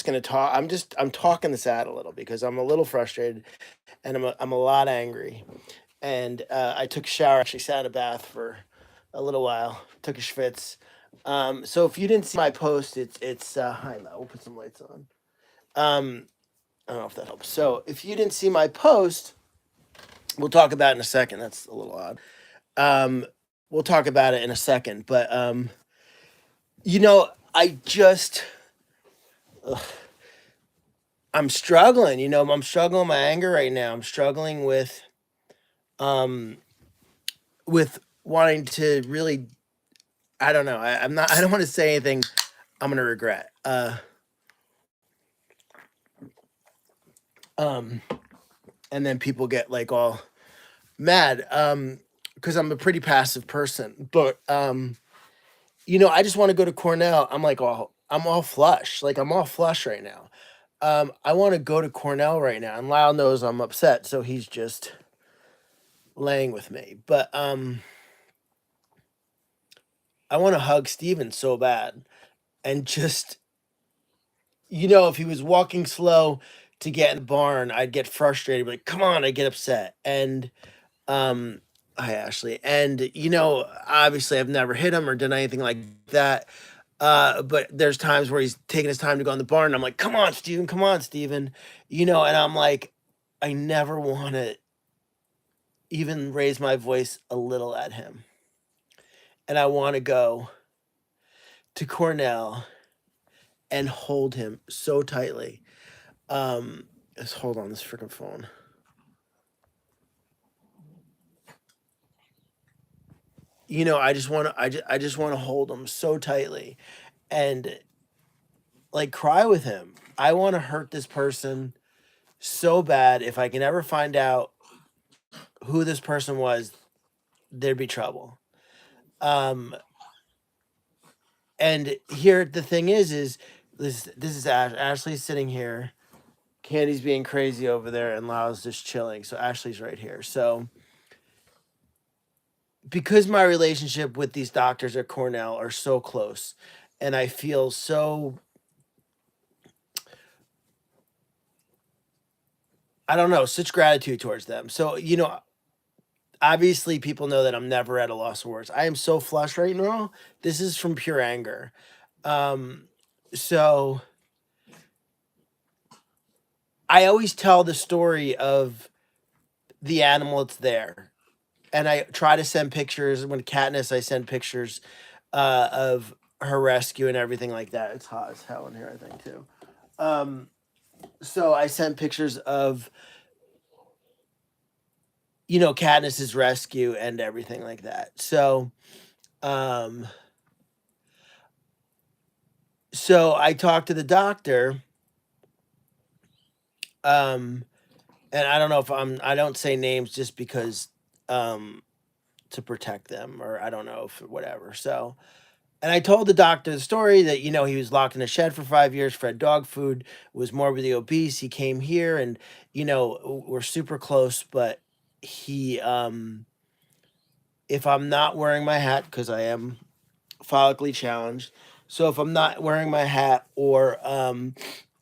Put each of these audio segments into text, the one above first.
gonna talk. I'm talking this out a little because I'm a little frustrated and I'm a lot angry. And I took a shower. Actually, sat in a bath for a little while. Took a schwitz. So if you didn't see my post, it's hi low. We'll put some lights on. Um, I don't know if that helps. So if you didn't see my post, we'll talk about it in a second. That's a little odd. Um, we'll talk about it in a second. But I just ugh, I'm struggling. I'm struggling with my anger right now. I'm struggling um with wanting to really. I don't know. I'm not. I don't want to say anything I'm gonna regret. Um, and then people get like all mad. Because I'm a pretty passive person. But I just want to go to Cornell. I'm all flush. Like I'm all flush right now. I want to go to Cornell right now, and Lyle knows I'm upset, so he's just laying with me. But I want to hug Steven so bad, and just if he was walking slow to get in the barn, I'd get frustrated. Like, come on, I get upset. And um, hi Ashley. And obviously, I've never hit him or done anything like that. But there's times where he's taking his time to go in the barn. And I'm like, come on, Steven, come on, Steven. And I'm like, I never want to even raise my voice a little at him. And I want to go to Cornell and hold him so tightly. Just hold on this freaking phone. I just want to, I just want to hold him so tightly and like cry with him. I want to hurt this person so bad. If I can ever find out who this person was, there'd be trouble. Um, and here the thing is this is Ashley's sitting here. Candy's being crazy over there, and Lyle's just chilling. So Ashley's right here. So because my relationship with these doctors at Cornell are so close, and I feel so, I don't know, such gratitude towards them. So obviously people know that I'm never at a loss for words. I am so flushed right now. This is from pure anger. Um, so I always tell the story of the animal that's there. And I try to send pictures. When Katniss, I send pictures of her rescue and everything like that. It's hot as hell in here, I think, too. Um, so I sent pictures of, Katniss's rescue and everything like that. Um, so I talked to the doctor, um, and I don't know if I don't say names just because, um, to protect them, or I don't know if whatever. So, and I told the doctor the story that, he was locked in a shed for 5 years, fed dog food, was morbidly obese. He came here and, we're super close, but he, if I'm not wearing my hat, because I am follically challenged, so if I'm not wearing my hat or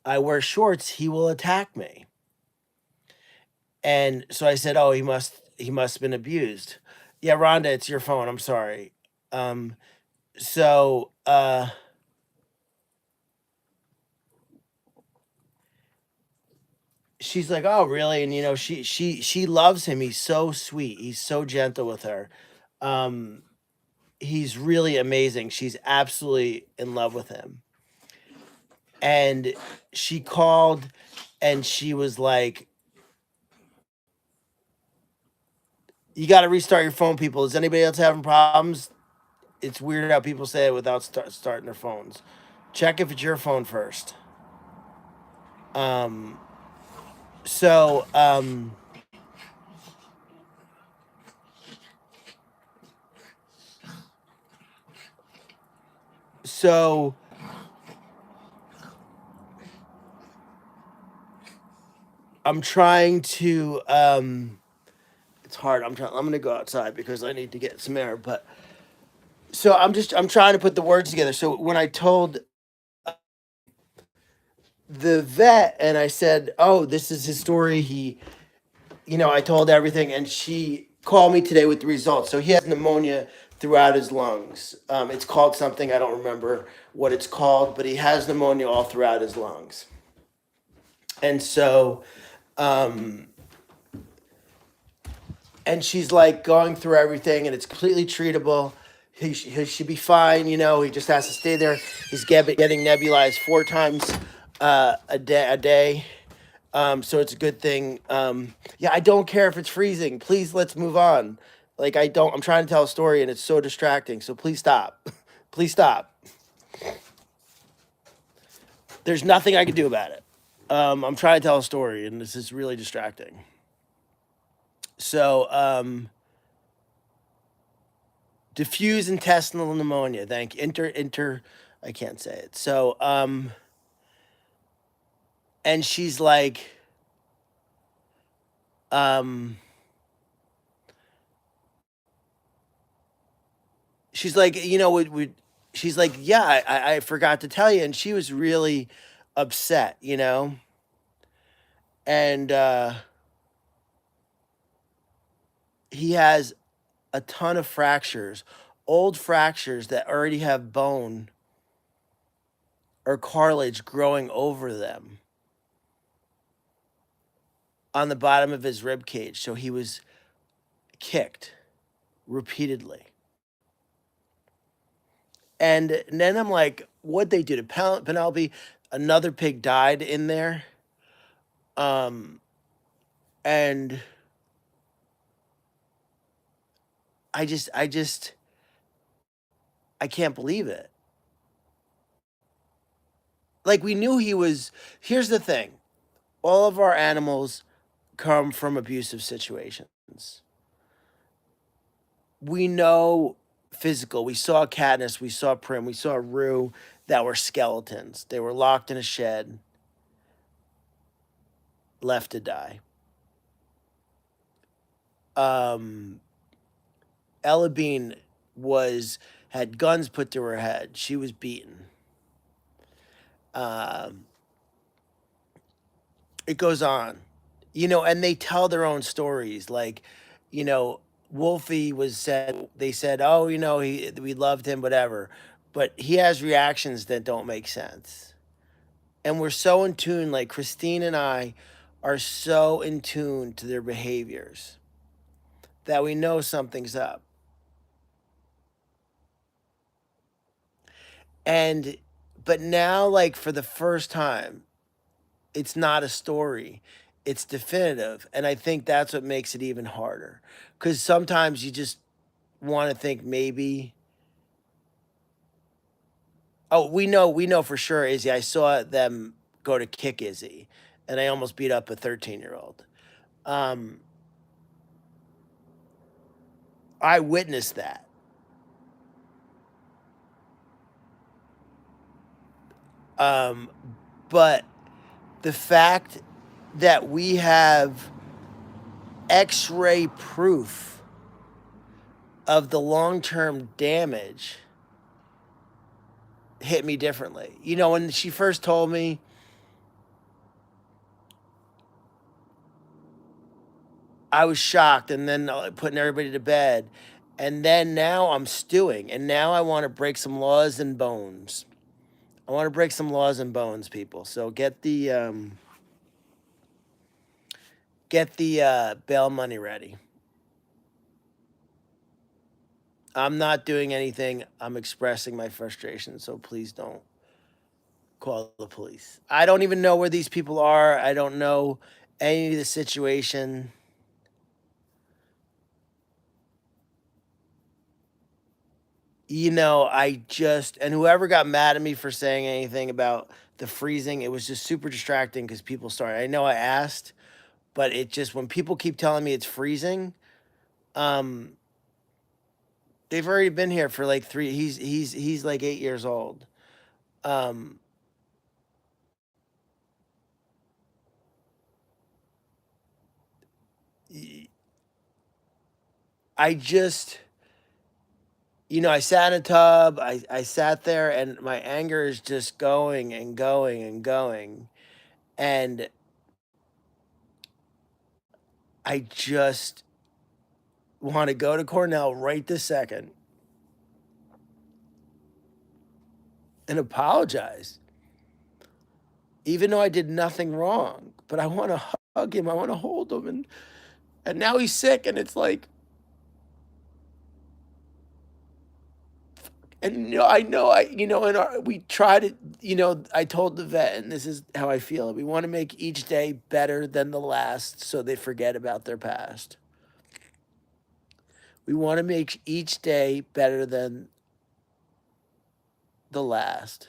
I wear shorts, he will attack me. And so I said, "Oh, he must have been abused." Yeah, Rhonda, it's your phone. I'm sorry. Um, so she's like, "Oh, really?" And she loves him. He's so sweet. He's so gentle with her. Um, he's really amazing. She's absolutely in love with him. And she called and she was like, "You got to restart your phone, people. Is anybody else having problems?" It's weird how people say it without starting their phones. Check if it's your phone first. Um, so um, so I'm trying to it's hard. I'm gonna go outside because I need to get some air. But I'm trying to put the words together. So when I told the vet, and I said, "Oh, this is his story." I told everything, and she called me today with the results. So he has pneumonia throughout his lungs. It's called something, I don't remember what it's called, but he has pneumonia all throughout his lungs. And so, um, and she's like going through everything, and it's completely treatable. He should be fine. He just has to stay there. He's getting nebulized 4 times a day. So it's a good thing. Yeah, I don't care if it's freezing. Please, let's move on. Like, I'm trying to tell a story and it's so distracting. So please stop. Please stop. There's nothing I can do about it. I'm trying to tell a story and this is really distracting. So, diffuse intestinal pneumonia. Thank you. I can't say it. So, and she's like, um, she's like, she's like, yeah, I forgot to tell you. And she was really upset, and he has a ton of fractures, old fractures that already have bone or cartilage growing over them on the bottom of his rib cage. So he was kicked repeatedly. And then I'm like, what'd they do to Penelope? Another pig died in there. And I can't believe it. Like, we knew here's the thing. All of our animals come from abusive situations. We know physical. We saw Katniss, we saw Prim, we saw Rue that were skeletons. They were locked in a shed, left to die. Ella Bean had guns put to her head. She was beaten. It goes on, and they tell their own stories. Like, Wolfie they said, oh, we loved him, whatever. But he has reactions that don't make sense. And we're so in tune, like Christine and I are so in tune to their behaviors that we know something's up. But now, like, for the first time, it's not a story, it's definitive. And I think that's what makes it even harder. Because sometimes you just want to think maybe, oh, we know for sure Izzy. I saw them go to kick Izzy, and I almost beat up a 13-year-old. I witnessed that. But the fact that we have X-ray proof of the long-term damage hit me differently. When she first told me, I was shocked, and then putting everybody to bed. And then now I'm stewing, and now I want to break some laws and bones. I want to break some laws and bones, people. So get the bail money ready. I'm not doing anything. I'm expressing my frustration, so please don't call the police. I don't even know where these people are. I don't know any of the situation. And whoever got mad at me for saying anything about the freezing, it was just super distracting because people started. I know I asked, but it just, when people keep telling me it's freezing, they've already been here for like he's like 8 years old. I just, I sat in a tub. I sat there, and my anger is just going and going and going. And I just want to go to Cornell right this second and apologize, even though I did nothing wrong. But I want to hug him. I want to hold him. And now he's sick, and it's like, and I know, we try to, I told the vet, and this is how I feel. We want to make each day better than the last, so they forget about their past. We want to make each day better than the last,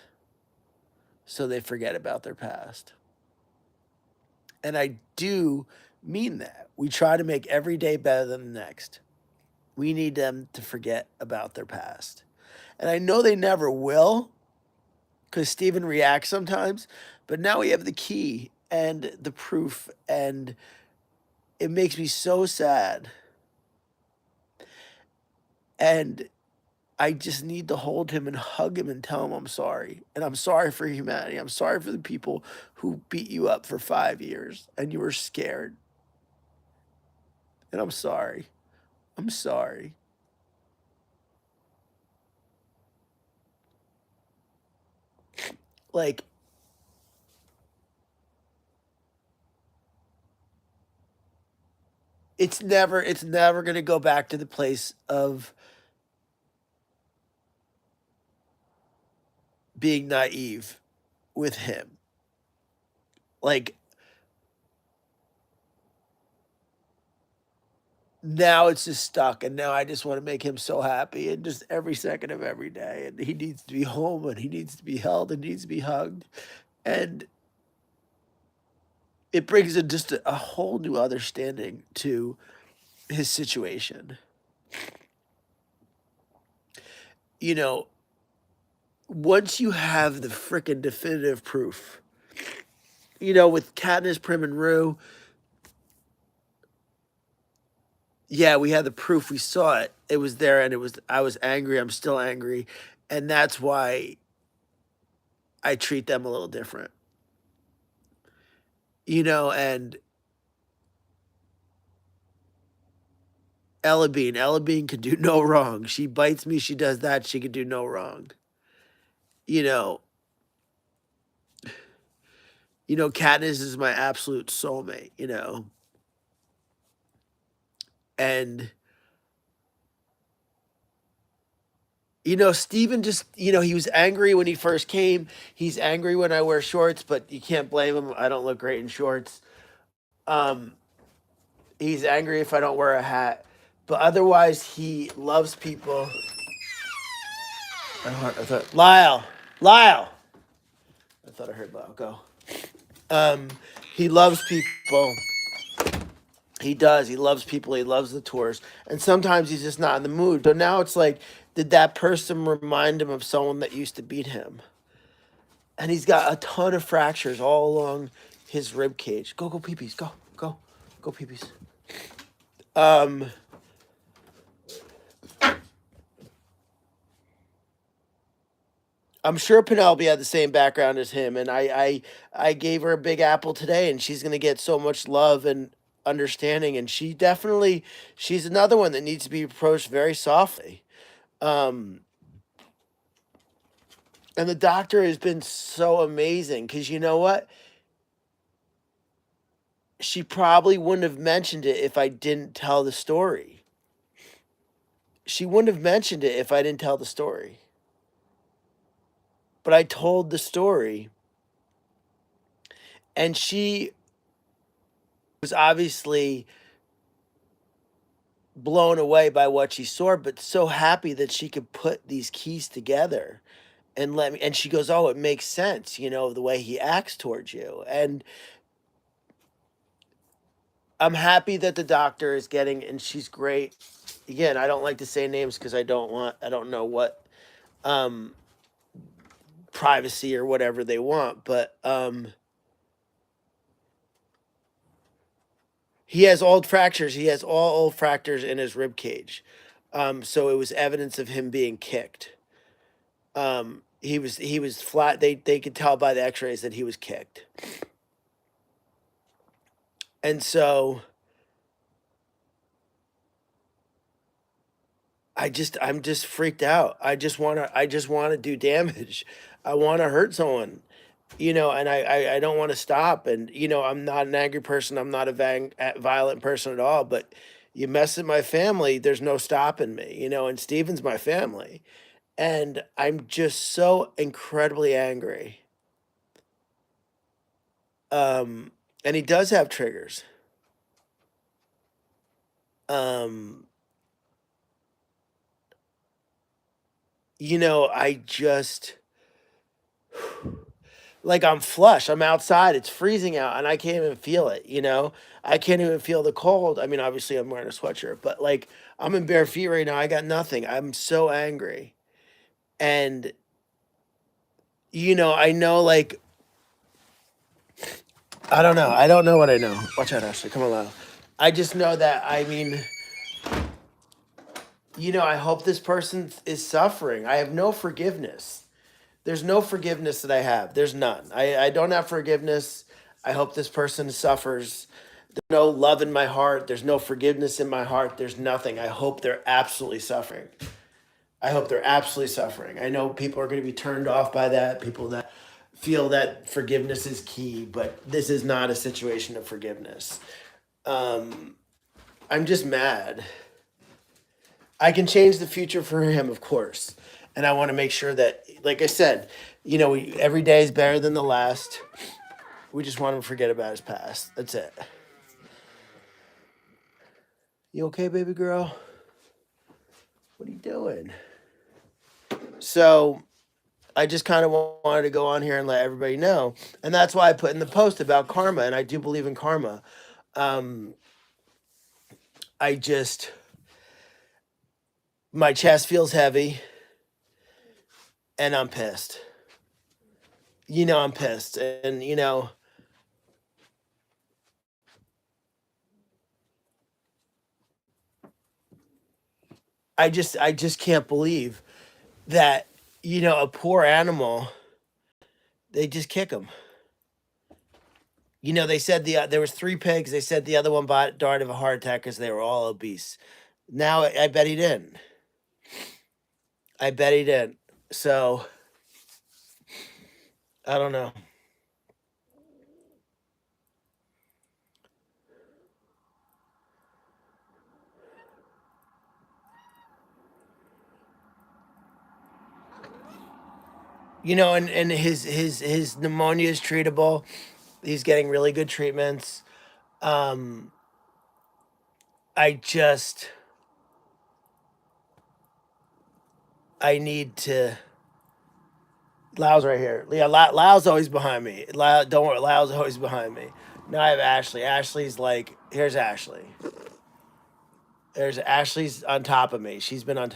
so they forget about their past. And I do mean that. We try to make every day better than the next. We need them to forget about their past. And I know they never will, because Steven reacts sometimes, but now we have the key and the proof, and it makes me so sad. And I just need to hold him and hug him and tell him I'm sorry. And I'm sorry for humanity. I'm sorry for the people who beat you up for 5 years and you were scared. And I'm sorry. I'm sorry. Like, it's never going to go back to the place of being naive with him. Like, now it's just stuck, and now I just want to make him so happy, and just every second of every day, and he needs to be home, and he needs to be held, and needs to be hugged. And it brings in just a whole new understanding to his situation. You know, once you have the freaking definitive proof, with Katniss, Prim, and Rue, yeah, we had the proof. We saw it. It was there, and I was angry. I'm still angry. And that's why I treat them a little different. And Ella Bean could do no wrong. She bites me, she does that, she could do no wrong. You know, Katniss is my absolute soulmate, And Steven just, he was angry when he first came. He's angry when I wear shorts, but you can't blame him. I don't look great in shorts. He's angry if I don't wear a hat. But otherwise, he loves people. I thought, Lyle. I thought I heard Lyle go. He loves people. He does. He loves people. He loves the tours. And sometimes he's just not in the mood. So now it's like, did that person remind him of someone that used to beat him? And he's got a ton of fractures all along his rib cage. Go peepees. Go peepees. I'm sure Penelope had the same background as him, and I gave her a big apple today, and she's gonna get so much love and understanding, and she's another one that needs to be approached very softly. And the doctor has been so amazing, because you know what? She probably wouldn't have mentioned it if I didn't tell the story. She wouldn't have mentioned it if I didn't tell the story. But I told the story, and she was obviously blown away by what she saw, but so happy that she could put these keys together and let me. And she goes, "Oh, it makes sense, the way he acts towards you." And I'm happy that the doctor is getting, and she's great. Again, I don't like to say names because I don't know what privacy or whatever they want, but he has old fractures. He has all old fractures in his rib cage. So it was evidence of him being kicked. He was flat. They could tell by the X-rays that he was kicked. And so I'm just freaked out. I just want to do damage. I want to hurt someone, and I don't want to stop. And, I'm not an angry person. I'm not a violent person at all, but you mess with my family, there's no stopping me, and Steven's my family. And I'm just so incredibly angry. Um, and he does have triggers. Um, I just like I'm flush. I'm outside. It's freezing out and I can't even feel it. I can't even feel the cold. I mean, obviously I'm wearing a sweatshirt, but like I'm in bare feet right now. I got nothing. I'm so angry. And I know like I don't know. I don't know what I know. Watch out, Ashley. Come on, Lyle. I just know that I mean, I hope this person is suffering. I have no forgiveness. There's no forgiveness that I have. There's none. I don't have forgiveness. I hope this person suffers. There's no love in my heart. There's no forgiveness in my heart. There's nothing. I hope they're absolutely suffering. I hope they're absolutely suffering. I know people are going to be turned off by that, people that feel that forgiveness is key, but this is not a situation of forgiveness. Um, I'm just mad. I can change the future for him, of course. And I want to make sure that, like I said, every day is better than the last. We just want him to forget about his past. That's it. You okay, baby girl? What are you doing? So I just kind of wanted to go on here and let everybody know. And that's why I put in the post about karma. And I do believe in karma. Um, I just, my chest feels heavy and I'm pissed. I'm pissed. And, I just can't believe that, a poor animal, they just kick him. They said there was 3 pigs. They said the other one died of a heart attack because they were all obese. Now I bet he didn't. I bet he didn't. So I don't know. And his pneumonia is treatable. He's getting really good treatments. Um, I just I need to. Lau's right here. Yeah, Lau's always behind me. Don't worry, Lau's always behind me. Now I have Ashley. Ashley's like, here's Ashley. There's Ashley's on top of me. She's been on.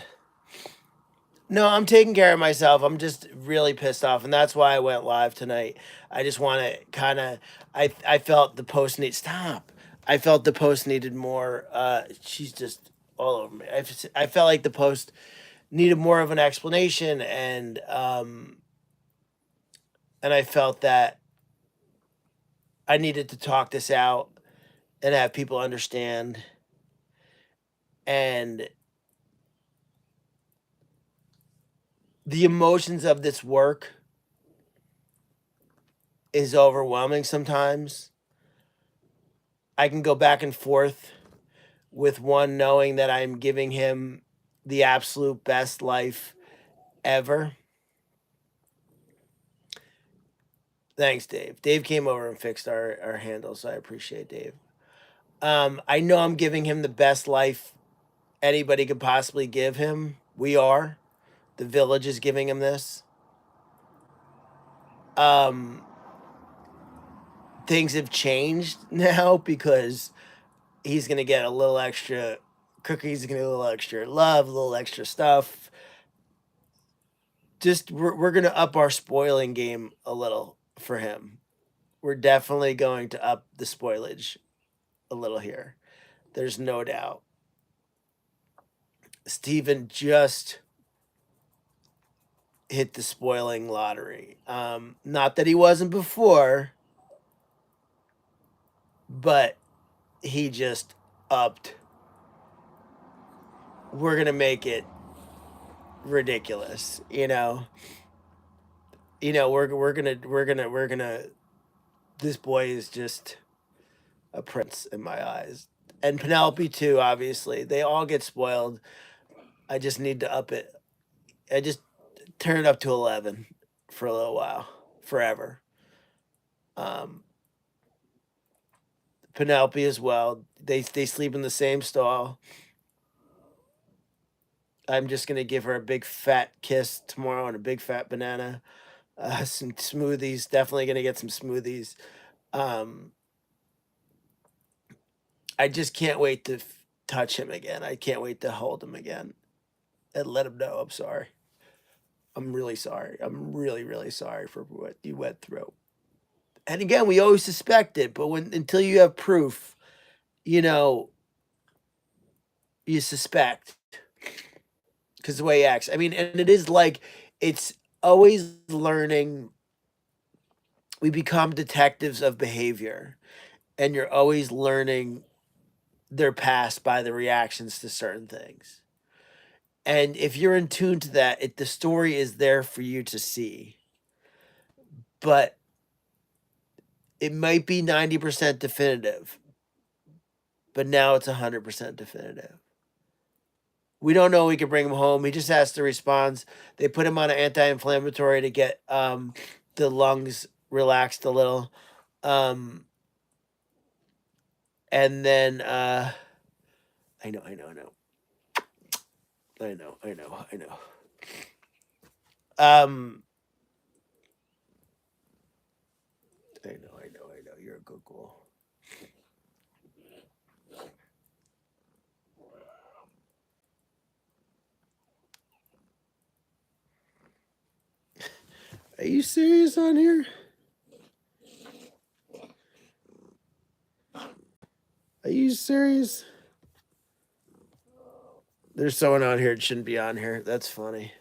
No, I'm taking care of myself. I'm just really pissed off, and that's why I went live tonight. I just want to kind of. I felt the post need stop. I felt the post needed more. She's just all over me. I felt like the post needed more of an explanation, and I felt that I needed to talk this out and have people understand. And the emotions of this work is overwhelming sometimes. I can go back and forth with one knowing that I'm giving him the absolute best life ever. Thanks, Dave. Dave came over and fixed our handle, so I appreciate Dave. I know I'm giving him the best life anybody could possibly give him. We are. The village is giving him this. Um, things have changed now because he's gonna get a little extra cookies, gonna get a little extra love, a little extra stuff. Just we're gonna up our spoiling game a little for him. We're definitely going to up the spoilage a little here. There's no doubt. Steven just hit the spoiling lottery. Not that he wasn't before, but he just upped. We're gonna make it ridiculous, you know. We're gonna. This boy is just a prince in my eyes, and Penelope too. Obviously, they all get spoiled. I just need to up it. I just turn it up to 11 for a little while, forever. Um, Penelope as well. They sleep in the same stall. I'm just gonna give her a big fat kiss tomorrow and a big fat banana. Some smoothies. Definitely gonna get some smoothies. Um, I just can't wait to touch him again. I can't wait to hold him again and let him know I'm sorry. I'm really sorry. I'm really, really sorry for what you went through. And again, we always suspect it, but when until you have proof, you know, you suspect because the way he acts. I mean, and it is like it's always learning. We become detectives of behavior, and you're always learning their past by the reactions to certain things. And if you're in tune to that, the story is there for you to see. But it might be 90% definitive, but now it's 100% definitive. We don't know we can bring him home. He just has to respond. They put him on an anti-inflammatory to get the lungs relaxed a little. And then I know. Um I know. You're a good girl. Are you serious on here? Are you serious? There's someone on here that shouldn't be on here. That's funny.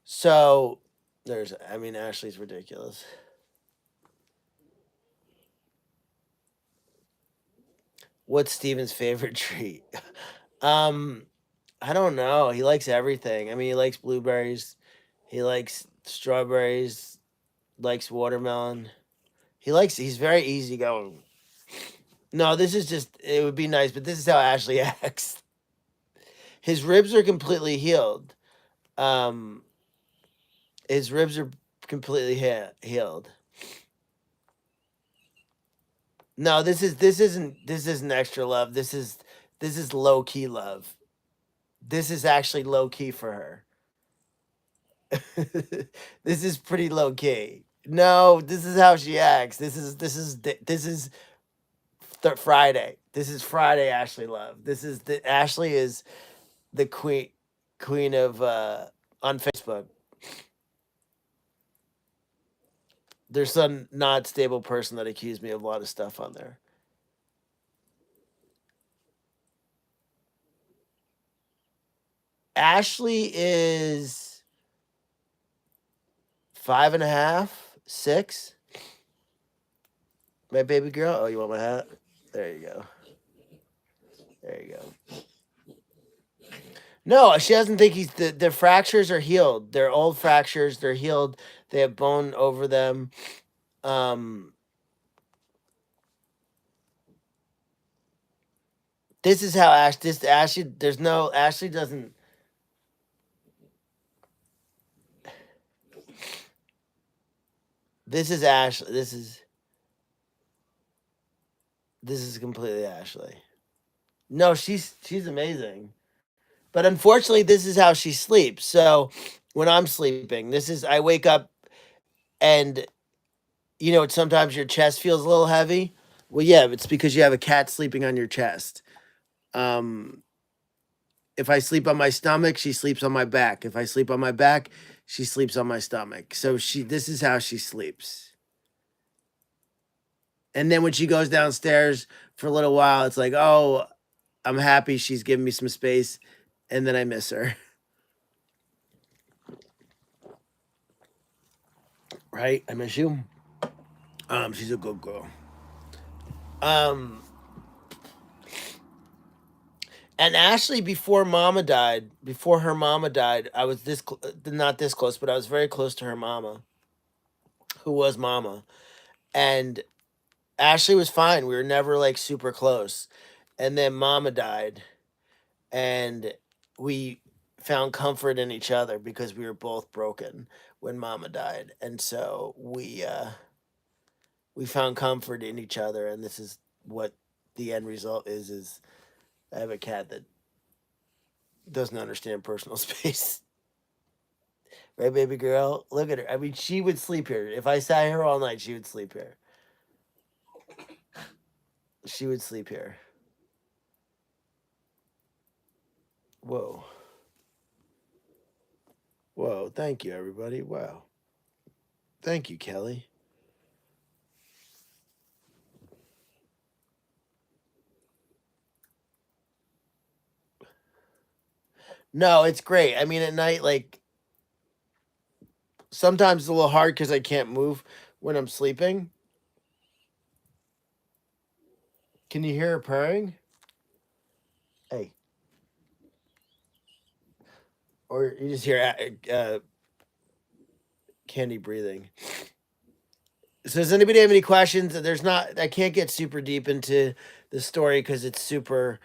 So Ashley's ridiculous. What's Steven's favorite treat? Um, I don't know. He likes everything. I mean, he likes blueberries. He likes strawberries. Likes watermelon. He's very easygoing. No, this is just, it would be nice, but this is how Ashley acts. His ribs are completely healed. Um, his ribs are completely healed. No, this isn't extra love. This is low key love. This is actually low key for her. This is pretty low key. No, this is how she acts. This is Friday. This is Friday Ashley love. Ashley is the queen of on Facebook. There's some not stable person that accused me of a lot of stuff on there. Ashley is 5.5, 6. My baby girl. Oh, you want my hat? There you go. There you go. No, she doesn't think the fractures are healed. They're old fractures. They're healed. They have bone over them. This is how Ashley. There's no Ashley doesn't. This is Ashley. This is completely Ashley. No, she's amazing. But unfortunately, this is how she sleeps. So when I'm sleeping, I wake up and sometimes your chest feels a little heavy. Well, yeah, it's because you have a cat sleeping on your chest. Um, if I sleep on my stomach, she sleeps on my back. If I sleep on my back, she sleeps on my stomach. So this is how she sleeps. And then when she goes downstairs for a little while, it's like, oh, I'm happy she's giving me some space, and then I miss her. Right? I miss you. She's a good girl. Um, and Ashley, before her mama died, I was not this close, but I was very close to her mama, who was mama. And Ashley was fine. We were never like super close. And then mama died, and we found comfort in each other because we were both broken when mama died. And so we found comfort in each other, and this is what the end result is I have a cat that doesn't understand personal space. Right, baby girl? Look at her. I mean, she would sleep here. If I sat here all night, she would sleep here. She would sleep here. Whoa. Whoa. Thank you, everybody. Wow. Thank you, Kelly. No, it's great. I mean, at night, like, sometimes it's a little hard because I can't move when I'm sleeping. Can you hear her purring? Hey. Or you just hear Candy breathing. So does anybody have any questions? I can't get super deep into the story because it's super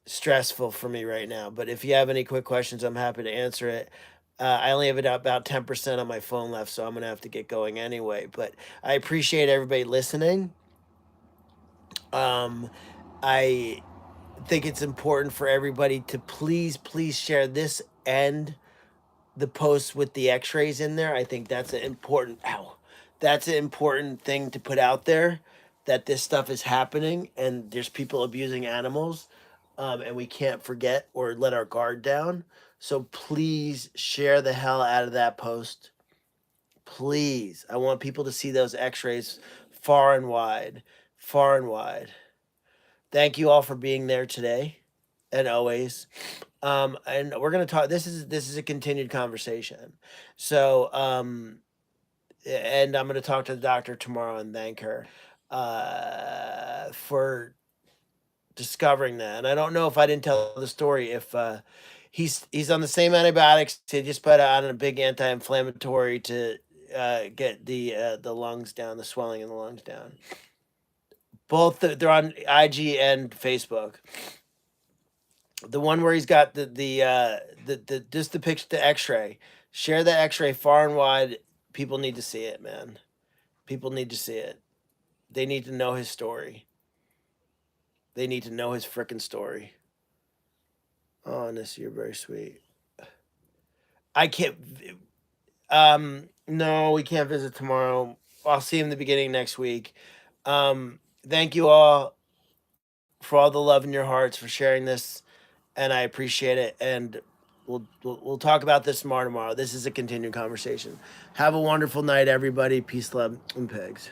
stressful for me right now. But if you have any quick questions, I'm happy to answer it. I only have about 10% on my phone left, so I'm going to have to get going anyway. But I appreciate everybody listening. I think it's important for everybody to please share this and the post with the x-rays in there. I think that's an important thing to put out there, that this stuff is happening and there's people abusing animals, and we can't forget or let our guard down. So please share the hell out of that post. Please. I want people to see those x-rays far and wide. Thank you all for being there today and always. And we're gonna talk. This is a continued conversation. So, and I'm gonna talk to the doctor tomorrow and thank her for discovering that. And I don't know if I didn't tell the story. If he's on the same antibiotics, he just put on a big anti-inflammatory to get the lungs down, the swelling in the lungs down. Both they're on IG and Facebook. The one where he's got the just the picture, the x-ray. Share the x-ray far and wide. People need to see it, man. People need to see it. They need to know his story. They need to know his frickin' story. Oh, Nissa, you're very sweet. I can't no, we can't visit tomorrow. I'll see him in the beginning next week. Thank you all for all the love in your hearts, for sharing this, and I appreciate it. And we'll talk about this more tomorrow. This is a continued conversation. Have a wonderful night, everybody. Peace, love, and pigs.